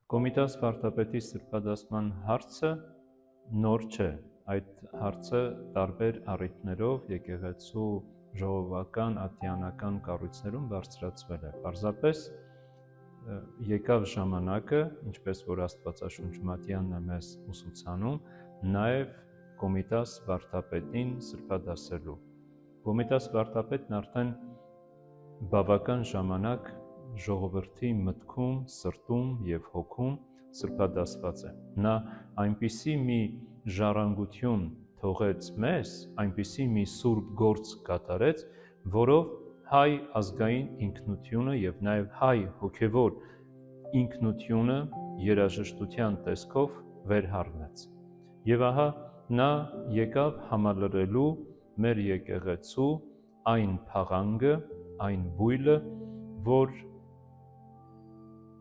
Կոմիտաս վարդապետի սրբադասման հարցը նոր չէ, այդ հարցը տարբեր առիթներով եկեղեցու ժողովական, ատյանական կառույցներում բարձրացվել է։ Պարզապես եկավ ժամանակը, ինչպես որ Աստվածաշունչ Մատյանն է մեզ ուսուցանում, նաև Կոմիտաս վարդապետին սրբադասելու։ Կոմիտաս վարդապետն արդեն բավական ժամանակ ժողովրդի մտքում, սրտում և հոգում սրբադասված է։ Նա այնպիսի մի ժառանգություն թողեց մեզ, այնպիսի մի սուրբ գործ կատարեց, որով հայ ազգային ինքնությունը և նաև հայ հոգևոր ինքնությունը երաժշտության տեսքով վերհառնեց։ Եվ ահա նա եկավ համալրելու մեր եկեղեցու այն փաղանգը, այն բույլը, որ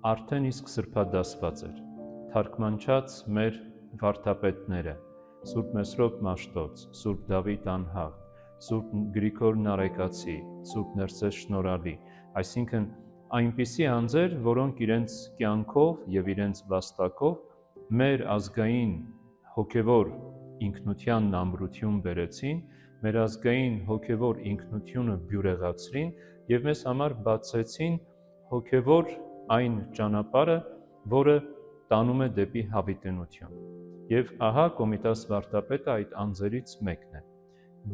արդեն իսկ սրբադասված էր, թարգմանչած մեր վարդապետները, Սուրբ Մեսրոպ Մաշտոց, Սուրբ Դավիթ Անհաղթ, Սուրբ Գրիգոր Նարեկացի, Սուրբ Ներսես Շնորհալի, այսինքն այնպիսի անձեր, որոնք իրենց կյանքով և իրենց վաստակով մեր ազգային հոգևոր ինքնությանն ամրություն բերեցին, մեր ազգային հոգևոր ինքնությունը բյուրեղացրին և մեզ համար բացեցին հոգևոր այն ճանապարհը, որը տանում է դեպի հավիտենություն։ Եվ ահա Կոմիտաս վարդապետը այդ անձերից մեկն է,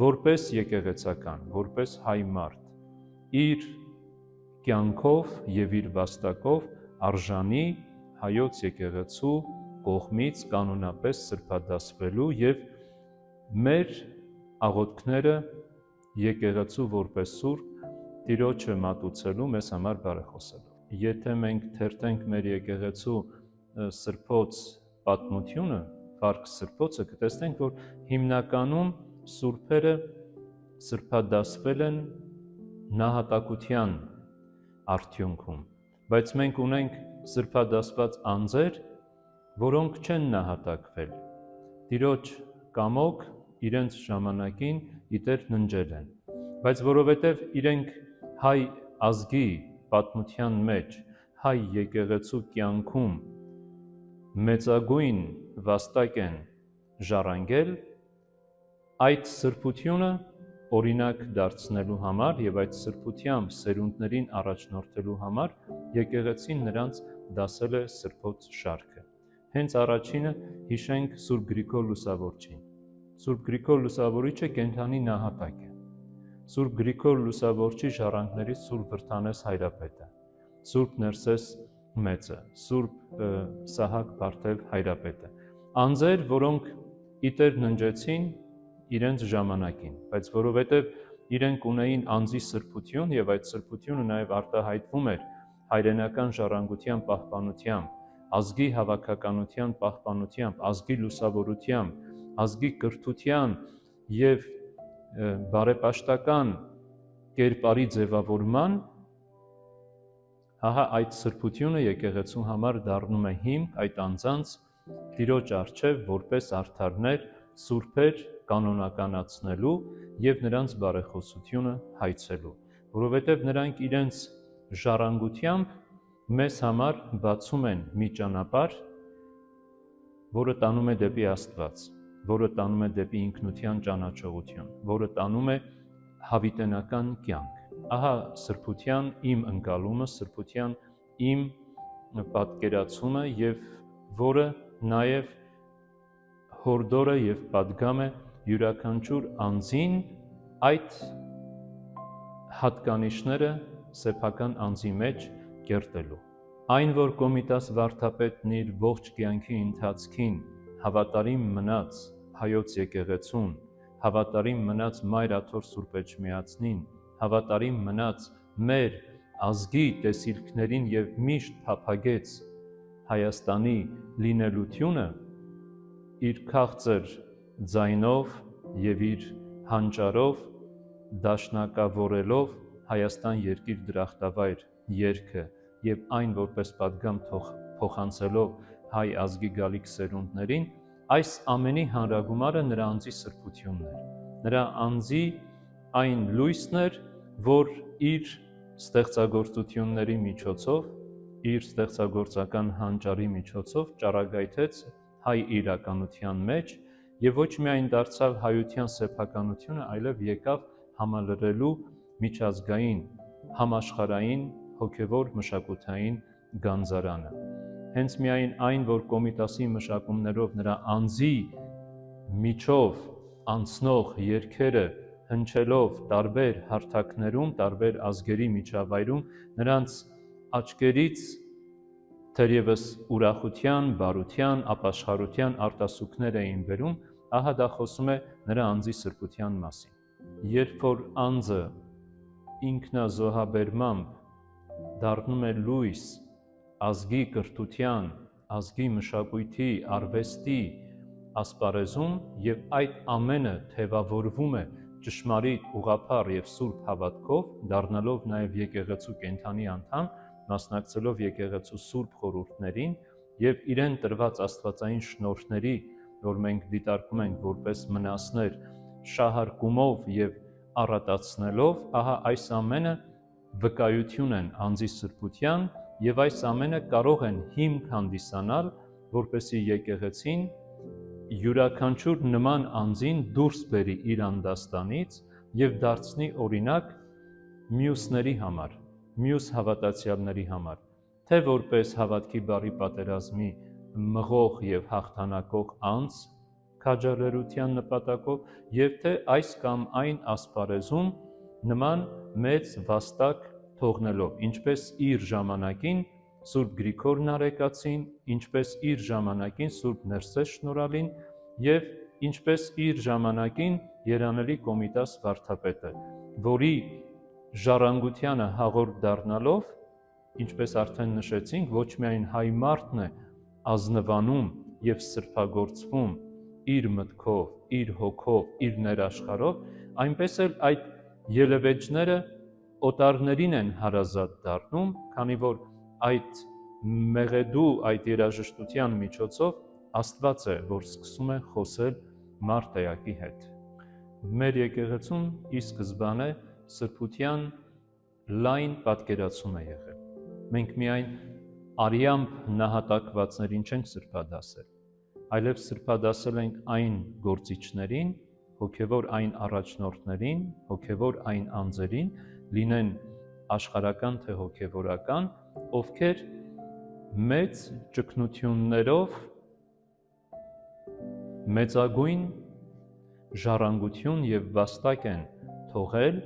որպես եկեղեցական, որպես հայ մարդ, իր կյանքով և իր վաստակով արժանի հայոց եկեղեցու կողմից կանոնապես սրբադասվելու և մեր աղոթքները եկեղեցու որպես սուրբ Տիրոջը մատուցելու մեզ համար բարեխոսելով։ Եթե մենք թերթենք մեր եկեղեցու սրբոց պատմությունը, վարք սրբոցը, կտեսնենք, որ հիմնականում սուրբերը սրբադասվել են նահատակության արդյունքում, բայց մենք ունենք սրբադասված անձեր, որոնք չեն նահատակվել, Տիրոջ կամոք իրենց ժամանակին իդեր ննջել են, բայց որովհետև իրենք հայ ազգի պատմության մեջ, հայ եկեղեցու կյանքում մեծագույն վաստակ են ժառանգել, այդ սրբությունը օրինակ դարձնելու համար և այդ սրբությամբ սերունդներին առաջնորդելու համար եկեղեցին նրանց դասել է սրբոց շարքը։ Հենց առաջինը հիշենք Սուրբ Գրիգոր Լուսավորչին։ Սուրբ Գրիգոր Լուսավորիչը կենդանի նահատակ է։ Սուրբ Գրիգոր Լուսավորչի ժառանգներից Սուրբ Վրդանես Հայրապետը, Սուրբ Ներսես Մեծը, Սուրբ Սահակ Բարթև Հայրապետը, անձեր, որոնք իդեր ննջեցին իրենց ժամանակին, բայց որովհետև իրենք ունեին անձի սրբություն և այդ սրբությունը նաև արտահայտվում էր հայրենական ժառանգության պահպանությամբ, ազգի հավաքականության պահպանությամբ, ազգի լուսավորությամբ, ազգի կրթության և բարեպաշտական կերպարի ձևավորման, ահա այդ սրբությունը եկեղեցու համար դառնում է հիմք այդ անձանց Տիրոջ առջև որպես արդարներ, սուրբեր կանոնականացնելու և նրանց բարեխոսությունը հայցելու, որովհետև նրանք իրենց ժառանգությամբ մեզ համար բացում են մի ճանապարհ, որը տանում է դեպի Աստված, որը տանում է դեպի ինքնության ճանաչողություն, որը տանում է հավիտենական կյանք։ Ահա սրբության իմ ընկալումը, սրբության իմ պատկերացումը և որը նաև հորդորը և պատգամ է յուրաքանչյուր անձին այդ հատկանիշները սեփական անձի մեջ կերտելու։ Այն, որ Կոմիտաս վարդապետն իր ողջ կյանքի ընթացքին հավատարիմ մնաց հայոց եկեղեցուն, հավատարիմ մնաց Մայր Աթոր Սուրբ Էջմիածնին, հավատարիմ մնաց մեր ազգի տեսիլքներին և միշտ փափագեց Հայաստանի լինելությունը, իր քաղցր ձայնով և իր հանճարով դաշնակավորելով Հայաստան երկիր դրախտավայր երգը և այն որպես պատգամ փոխանցելով հայ ազգի գալիք սերունդներին, այս ամենի հանրագումարը նրա անձի սրբությունն էր, նրա անձի այն լույսն էր, որ իր ստեղծագործությունների միջոցով իր ստեղծագործական հանճարի միջոցով ճառագայթեց հայ իրականության մեջ եւ ոչ միայն դարձավ հայության սեփականությունը, այլև եկավ համալրելու միջազգային, համաշխարհային հոգևոր մշակութային գանձարանը։ Հենց միայն այն, որ Կոմիտասի մշակումներով նրա անձի միջով անցնող երգերը հնչելով տարբեր հարթակներում, տարբեր ազգերի միջավայրում, նրանց աչքերից թերևս ուրախության, բարության, ապաշխարության արտասուքներ էին բերում, ահա դա խոսում է նրա անձի սրբության մասին։ Երբ որ անձը ինքնազոհաբերմամբ դառնում է լույս ազգի կրթության, ազգի մշակույթի, արվեստի ասպարեզում եւ այդ ամենը թևավորվում է ճշմարիտ, ուղղափառ եւ սուրբ հավատքով, դառնալով նաեւ եկեղեցու կենդանի անդամ, մասնակցելով եկեղեցու սուրբ խորհուրդներին եւ իրեն տրված աստվածային շնորհների, որ մենք դիտարկում ենք որպես մնասներ, շահարկումով եւ առատացնելով, ահա այս ամենը վկայություն են անձի սրբության եւ այս ամենը կարող են հիմք հանդիսանալ, որպեսզի եկեղեցին յուրաքանչյուր նման անձին դուրս բերի իր անդաստանից եւ դարձնի օրինակ մյուսների համար, մյուս հավատացյալների համար, թե որպես հավատքի բարի պատերազմի մղող եւ հաղթանակող անձ քաջալերության նպատակով եւ թե այս կամ այն ասպարեզում նման մեծ վաստակ թողնելով, ինչպես իր ժամանակին Սուրբ Գրիգորն Արեգացին, ինչպես իր ժամանակին Սուրբ Ներսես Շնորհալին եւ ինչպես իր ժամանակին Երանելի Կոմիտաս վարդապետը, որի ժառանգությանը հաղորդ դառնալով, ինչպես արդեն նշեցինք, ոչ միայն հայ մարդն է ազնվանում եւ սրբագործվում իր մտքով, իր հոգով, իր ներաշխարհով, այնպես էլ այդ ելևէջները օտարներին են հարազատ դառնում, քանի որ այդ մեղեդու, այդ երաժշտության միջոցով Աստված է, որ սկսում է խոսել մարդայակի հետ։ Մեր եկեղեցում ի սկզբանե սրբության լայն պատկերացում է եղել։ Մենք միայն արյամբ նահատակվածներին չենք սրբադասել, այլև սրբադասել ենք այն գործիչներին, հոգևոր այն առաջնորդներին, հոգևոր այն անձերին, լինեն աշխարհական թե հոգևորական, ովքեր մեծ ճգնություններով մեծագույն ժառանգություն եւ վաստակ են թողել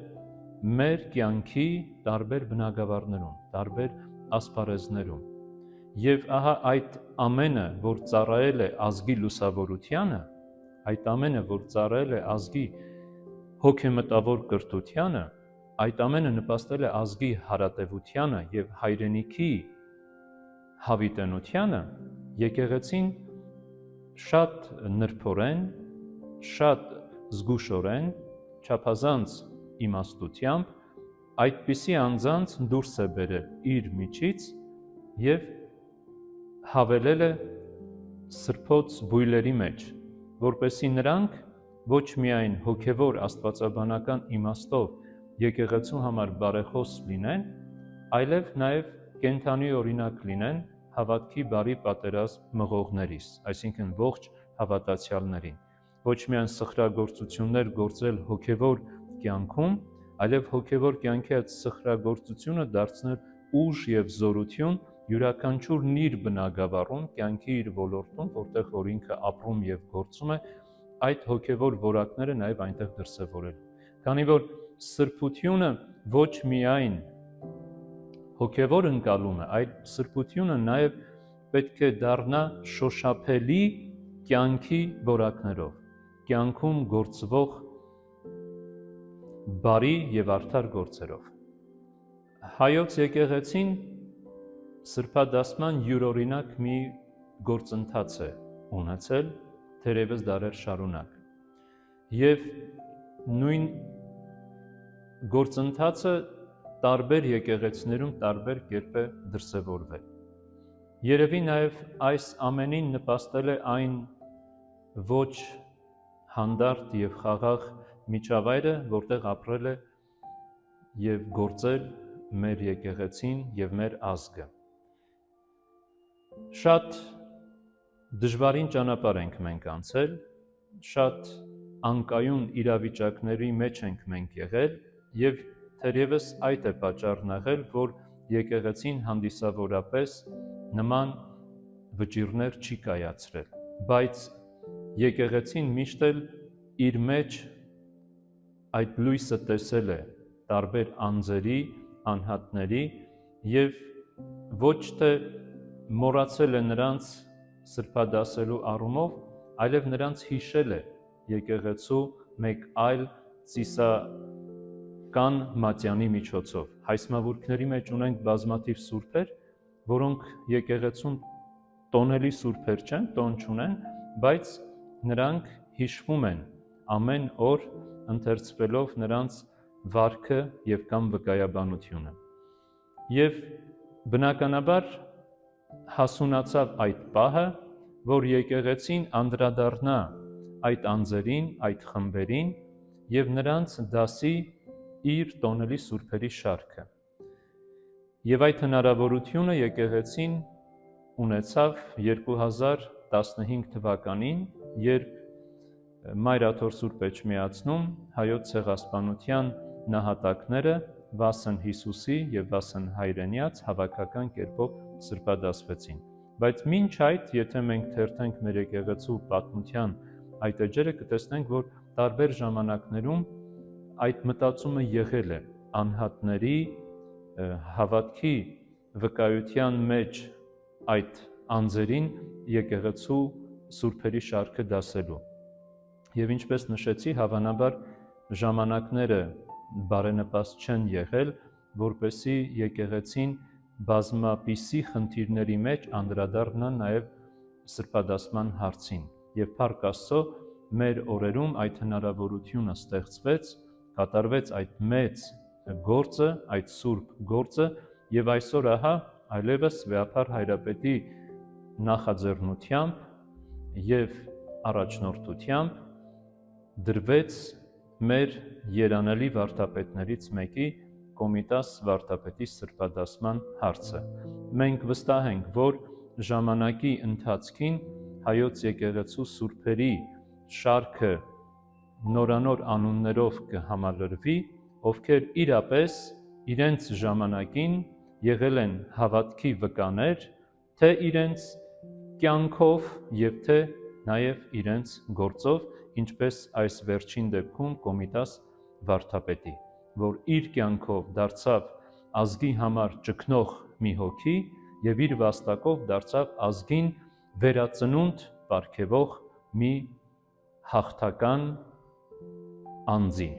մեր կյանքի տարբեր բնագավառներում, տարբեր ասպարեզներում։ Եվ ահա այդ ամենը, որ ծառայել է ազգի լուսավորությանը, այդ ամենը, որ ծառայել է ազգի հոգեմտավոր կրթությանը, այդ ամենը նպաստել է ազգի հարատևությանը եւ հայրենիքի հավիտենությանը, եկեղեցին շատ նրբորեն, շատ զգուշորեն, չափազանց իմաստությամբ այդպիսի անձանց դուրս է բերել իր միջից եւ հավելել է սրբոց բույլերի մեջ, որպեսզի նրանք ոչ միայն հոգևոր աստվածաբանական իմաստով եկեղեցու համար բարեխոս լինեն, այլև նաև կենդանի օրինակ լինեն հավատքի բարի պատերազմ մղողներիս, այսինքն ողջ հավատացյալներին, ոչ միայն սխրագործություններ գործել հոգևոր կյանքում, այլև հոգևոր կյանքի այդ սխրագործությունը դարձնել ուժ եւ զորություն յուրաքանչյուրն իր բնագավառում, կյանքի իր ոլորտում, որտեղ որ ինքը ապրում եւ գործում է, այդ հոգևոր որակները նաև այնտեղ դրսևորելու։ Քանի որ սրբությունը ոչ միայն հոգևոր ընկալում է, այլ սրբությունը նաև պետք է դառնա շոշափելի կյանքի որակներով, կյանքում գործվող բարի եւ արդար գործերով։ Հայոց եկեղեցին սրբադասման յուրօրինակ մի գործընթաց է ունեցել թերևս դարեր շարունակ։ Եվ նույն գործընթացը տարբեր եկեղեցիներում տարբեր կերպ է դրսևորվել։ Երևի նաև այս ամենին նպաստել է այն ոչ հանդարտ եւ խաղաղ միջավայրը, որտեղ ապրել է եւ գործել մեր եկեղեցին եւ մեր ազգը։ Շատ դժվարին ճանապարհ ենք մենք անցել, շատ անկայուն իրավիճակների մեջ ենք մենք եղել եւ թերևս այդ է պատճառն եղել, որ եկեղեցին հանդիսավորապես նման վճիռներ չի կայացրել, բայց եկեղեցին միշտ էլ իր մեջ այդ լույսը տեսել է տարբեր անձերի, անհատների եւ ոչ թե մոռացել է նրանց սրբադասելու առումով, այլև նրանց հիշել է եկեղեցու մեկ այլ ծիսական մատյանի միջոցով։ Հայսմավուրքների մեջ ունենք բազմաթիվ սուրբեր, որոնք եկեղեցուն տոնելի սուրբեր չեն, տոն չունեն, բայց նրանք հիշվում են ամեն օր ընթերցվելով նրանց վարքը եւ կամ վկայաբանությունը։ Եվ բնականաբար հասունացավ այդ պահը, որ եկեղեցին անդրադառնա այդ անձերին, այդ խմբերին եւ նրանց դասի իր տոնելի սուրբերի շարքը։ Եվ այդ հնարավորությունը եկեղեցին ունեցավ 2015 թվականին, երբ Մայր Աթոր Սուրբ Էջմիածնում հայոց ցեղասպանության նահատակները Վասն Հիսուսի եւ Վասն Հայրենյաց հավաքական կերպով սրբադասվեցին։ Բայց մինչ այդ, եթե մենք թերթենք մեր եկեղեցու պատմության այդ էջերը, կտեսնենք, որ տարբեր ժամանակներում այդ մտածումը եղել է անհատների հավատքի վկայության մեջ այդ անձերին եկեղեցու սուրբերի շարքը դասելու։ Եվ ինչպես նշեցի, հավանաբար ժամանակները բարենպաստ չեն եղել, որպեսզի եկեղեցին բազմապիսի խնդիրների մեջ անդրադառնա նաև սրբադասման հարցին։ Եվ փառք Աստծո, մեր օրերում այդ հնարավորությունը ստեղծվեց, կատարվեց այդ մեծ գործը, այդ սուրբ գործը, եւ այսօր ահա այլևս Վեհափար Հայրապետի նախաձեռնությամբ եւ առաջնորդությամբ դրվեց մեր երանելի վարդապետներից մեկի Կոմիտաս վարդապետի սրբադասման հարցը։ Մենք վստահ ենք, որ ժամանակի ընթացքին հայոց եկեղեցու սուրբերի շարքը նորանոր անուններով կհամալրվի, ովքեր իրապես իրենց ժամանակին եղել են հավատքի վկաներ, թե իրենց կյանքով եւ թե նաեւ իրենց գործով, ինչպես այս վերջին դեպքում Կոմիտաս վարդապետի, որ իր կյանքով դարձավ ազգի համար ճգնող մի հոգի եւ իր վաստակով դարձավ ազգին վերածնունդ պարգևող մի հաղթական անձի։